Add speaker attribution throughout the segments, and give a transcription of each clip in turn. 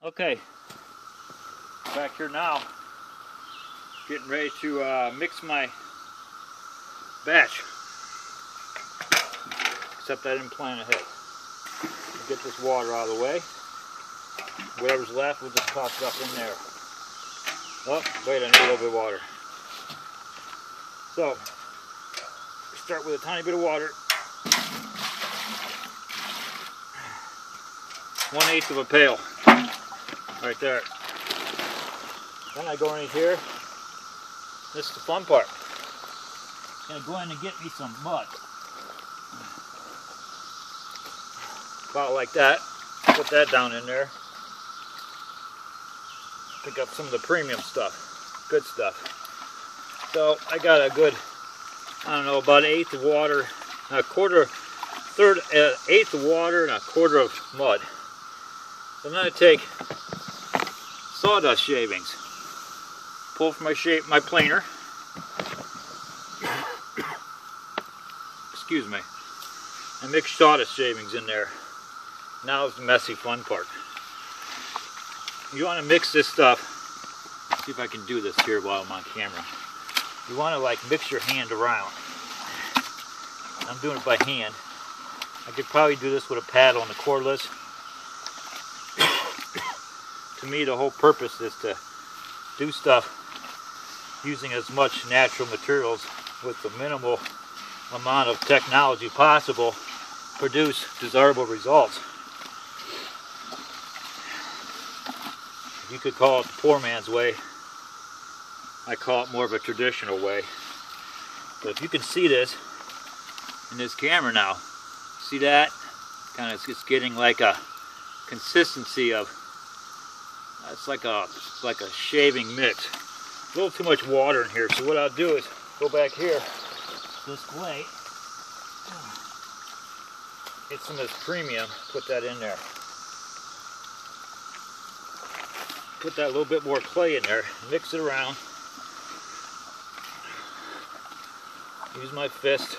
Speaker 1: Okay, back here now, getting ready to mix my batch, except I didn't plan ahead. Get this water out of the way. Whatever's left, we'll just toss it up in there. Oh, wait, I need a little bit of water. So, start with a tiny bit of water. 1/8 of a pail. Right there. Then I go in here. This is the fun part. I'm gonna go in and get me some mud. About like that. Put that down in there. Pick up some of the premium stuff. Good stuff. So I got a good, I don't know, about 1/8 of water, a quarter, eighth of water and a quarter of mud. So I'm going to take sawdust shavings, pull from my planer, excuse me, and mix sawdust shavings in there. Now is the messy fun part. You want to mix this stuff, see if I can do this here while I'm on camera. You want to like mix your hand around. I'm doing it by hand. I could probably do this with a paddle and a cordless. To me, the whole purpose is to do stuff using as much natural materials with the minimal amount of technology possible, produce desirable results. You could call it the poor man's way. I call it more of a traditional way. But if you can see this in this camera now, see that? Kind of it's getting like a consistency of, it's like a shaving mix. A little too much water in here, so what I'll do is go back here, this clay, get some of this premium, put that in there. Put that little bit more clay in there, mix it around. Use my fist,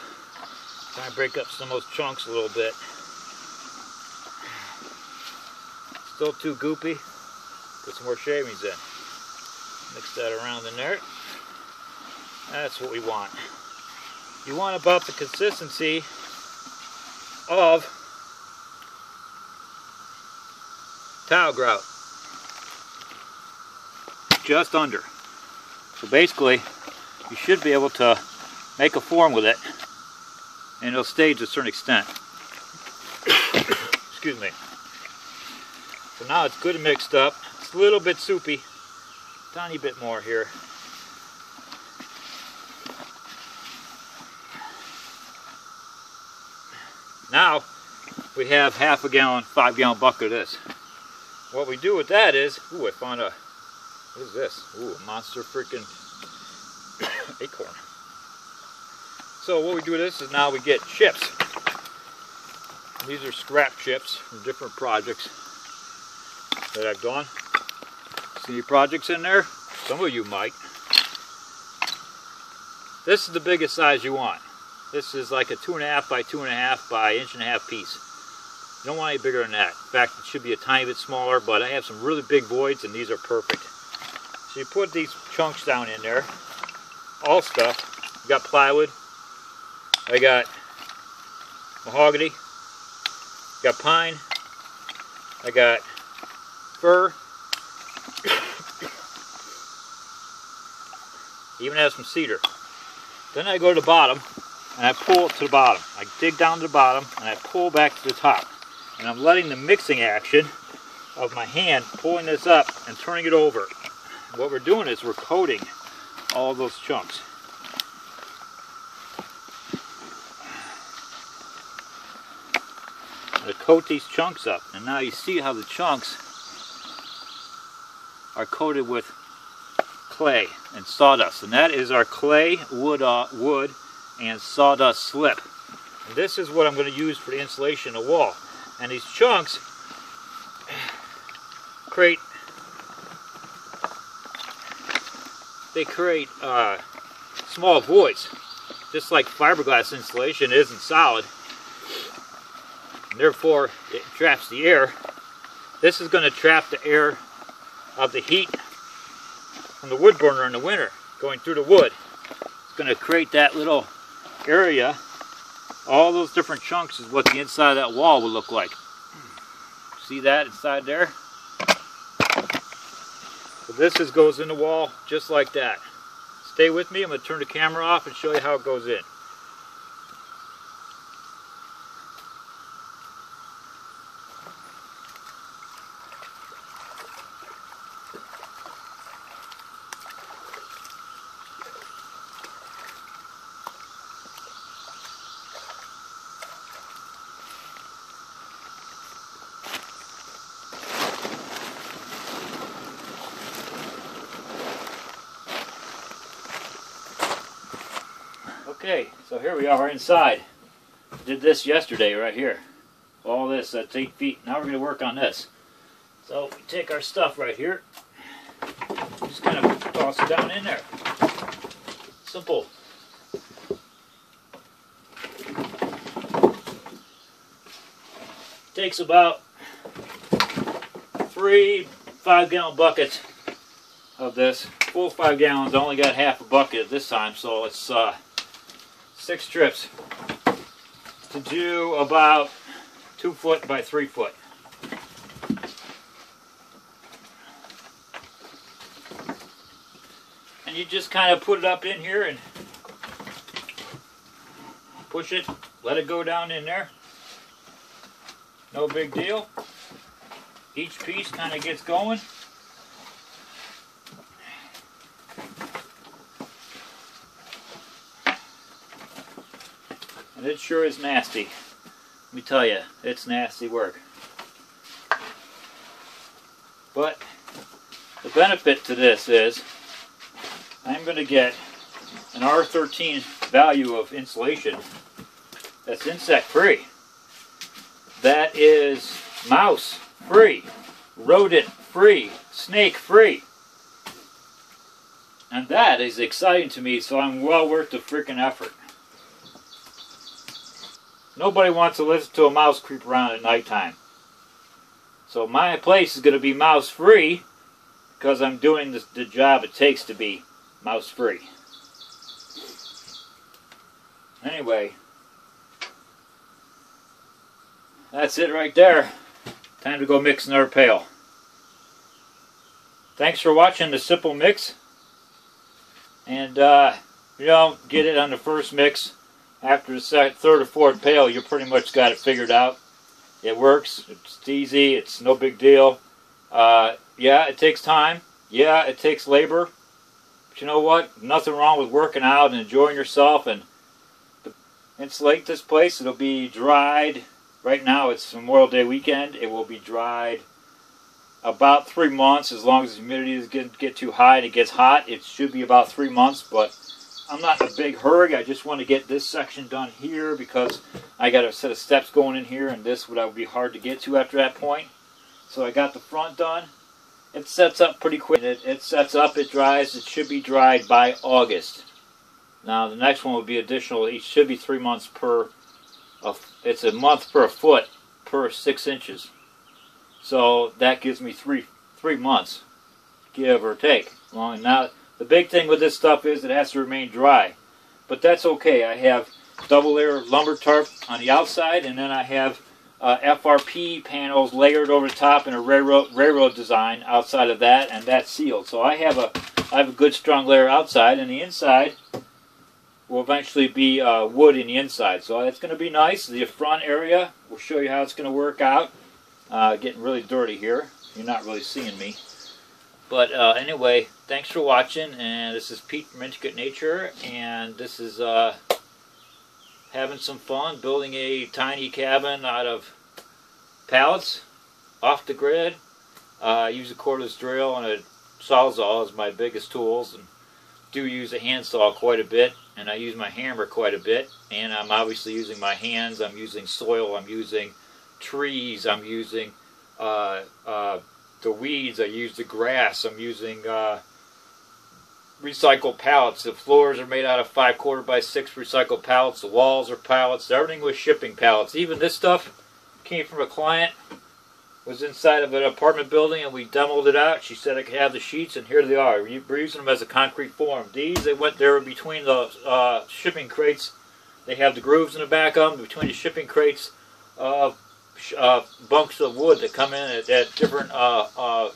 Speaker 1: try and break up some of those chunks a little bit. Still too goopy, put some more shavings in. Mix that around in there. That's what we want. You want about the consistency of tile grout. Just under. So basically, you should be able to make a form with it, and it'll stay to a certain extent. Excuse me. So now it's good and mixed up. It's a little bit soupy. Tiny bit more here. Now we have 1/2 gallon, 5-gallon bucket of this. What we do with that is, ooh, I found a, what is this? Ooh, a monster freaking acorn. So what we do with this is now we get chips. These are scrap chips from different projects that I've done. See any projects in there? Some of you might. This is the biggest size you want. This is like a 2.5 by 2.5 by 1.5 piece. You don't want any bigger than that. In fact, it should be a tiny bit smaller, but I have some really big voids and these are perfect. So you put these chunks down in there. All stuff. You got plywood. I got mahogany. Got pine. I got fir. Even have some cedar. Then I go to the bottom and I pull it to the bottom. I dig down to the bottom and I pull back to the top. And I'm letting the mixing action of my hand pulling this up and turning it over. What we're doing is we're coating all of those chunks. To coat these chunks up, and now you see how the chunks are coated with clay and sawdust, and that is our clay, wood and sawdust slip. And this is what I'm going to use for the insulation of the wall. And these chunks create small voids, just like fiberglass insulation isn't solid. Therefore, it traps the air. This is going to trap the air of the heat from the wood burner in the winter going through the wood. It's going to create that little area. All those different chunks is what the inside of that wall will look like. See that inside there? So this goes in the wall just like that. Stay with me. I'm going to turn the camera off and show you how it goes in. Okay, so here we are inside. Did this yesterday right here. All this, that's 8 feet. Now we're going to work on this. So we take our stuff right here. Just kind of toss it down in there. Simple. Takes about 3 5-gallon buckets of this. Full 5 gallons. I only got half a bucket at this time, so it's 6 strips to do about 2 foot by 3 foot. And you just kind of put it up in here and push it, let it go down in there. No big deal. Each piece kind of gets going. And it sure is nasty. Let me tell you, it's nasty work. But the benefit to this is I'm going to get an R13 value of insulation that's insect free. That is mouse free, rodent free, snake free. And that is exciting to me, so I'm well worth the freaking effort. Nobody wants to listen to a mouse creep around at nighttime. So my place is going to be mouse free because I'm doing the job it takes to be mouse free. Anyway, that's it right there. Time to go mix another pail. Thanks for watching the simple mix. And you don't get it on the first mix. After the third or fourth pail, you pretty much got it figured out. It works. It's easy. It's no big deal. Yeah, it takes time. Yeah, it takes labor. But you know what? Nothing wrong with working out and enjoying yourself. And insulate this place. It'll be dried. Right now, it's Memorial Day weekend. It will be dried about 3 months. As long as the humidity doesn't get too high and it gets hot, it should be about 3 months. But I'm not in a big hurry. I just want to get this section done here because I got a set of steps going in here, and this would be hard to get to after that point. So I got the front done. It sets up pretty quick. It sets up, it dries. It should be dried by August. Now the next one will be additional. It should be 3 months per. It's a month per foot per 6 inches. So that gives me three months, give or take. Now, the big thing with this stuff is it has to remain dry. But that's okay. I have double layer lumber tarp on the outside, and then I have FRP panels layered over the top in a railroad design outside of that, and that's sealed. So I have a good strong layer outside, and the inside will eventually be wood in the inside. So that's going to be nice. The front area, we'll show you how it's going to work out. Getting really dirty here. You're not really seeing me. But anyway, thanks for watching, and this is Pete from Intricate Nature, and this is having some fun building a tiny cabin out of pallets off the grid. I use a cordless drill and a sawzall as my biggest tools, and do use a handsaw quite a bit, and I use my hammer quite a bit, and I'm obviously using my hands. I'm using soil, I'm using trees, I'm using the weeds, I use the grass, I'm using recycled pallets. The floors are made out of 5/4 by 6 recycled pallets. The walls are pallets. Everything was shipping pallets. Even this stuff came from a client was inside of an apartment building and we demoed it out. She said I could have the sheets, and here they are. We're using them as a concrete form. These, they were between the shipping crates. They have the grooves in the back of them. Between the shipping crates, bunks of wood that come in at different,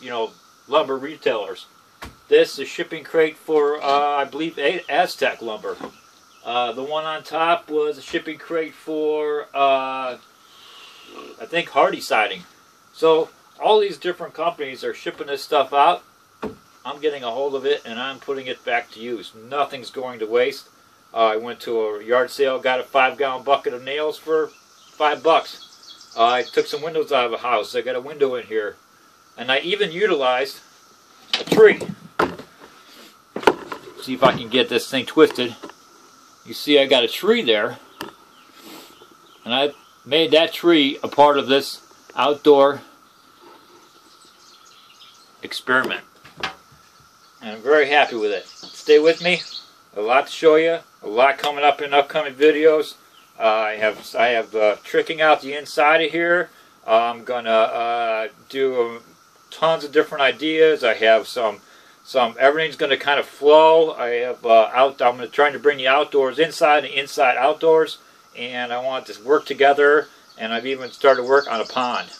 Speaker 1: you know, lumber retailers. This is a shipping crate for, I believe, Aztec lumber. The one on top was a shipping crate for, I think, Hardy siding. So all these different companies are shipping this stuff out. I'm getting a hold of it and I'm putting it back to use. Nothing's going to waste. I went to a yard sale, got a 5-gallon bucket of nails for $5. I took some windows out of a house. I got a window in here. And I even utilized a tree. See if I can get this thing twisted. You see I got a tree there. And I made that tree a part of this outdoor experiment. And I'm very happy with it. Stay with me. A lot to show you. A lot coming up in upcoming videos. I have tricking out the inside of here. I'm gonna do tons of different ideas. I have some everything's gonna kind of flow. I have I'm trying to bring the outdoors inside and inside outdoors, and I want to work together. And I've even started work on a pond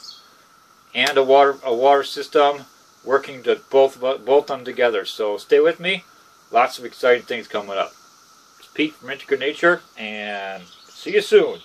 Speaker 1: and a water system, working to both them together. So stay with me. Lots of exciting things coming up. It's Pete from Intricate Nature, and see you soon.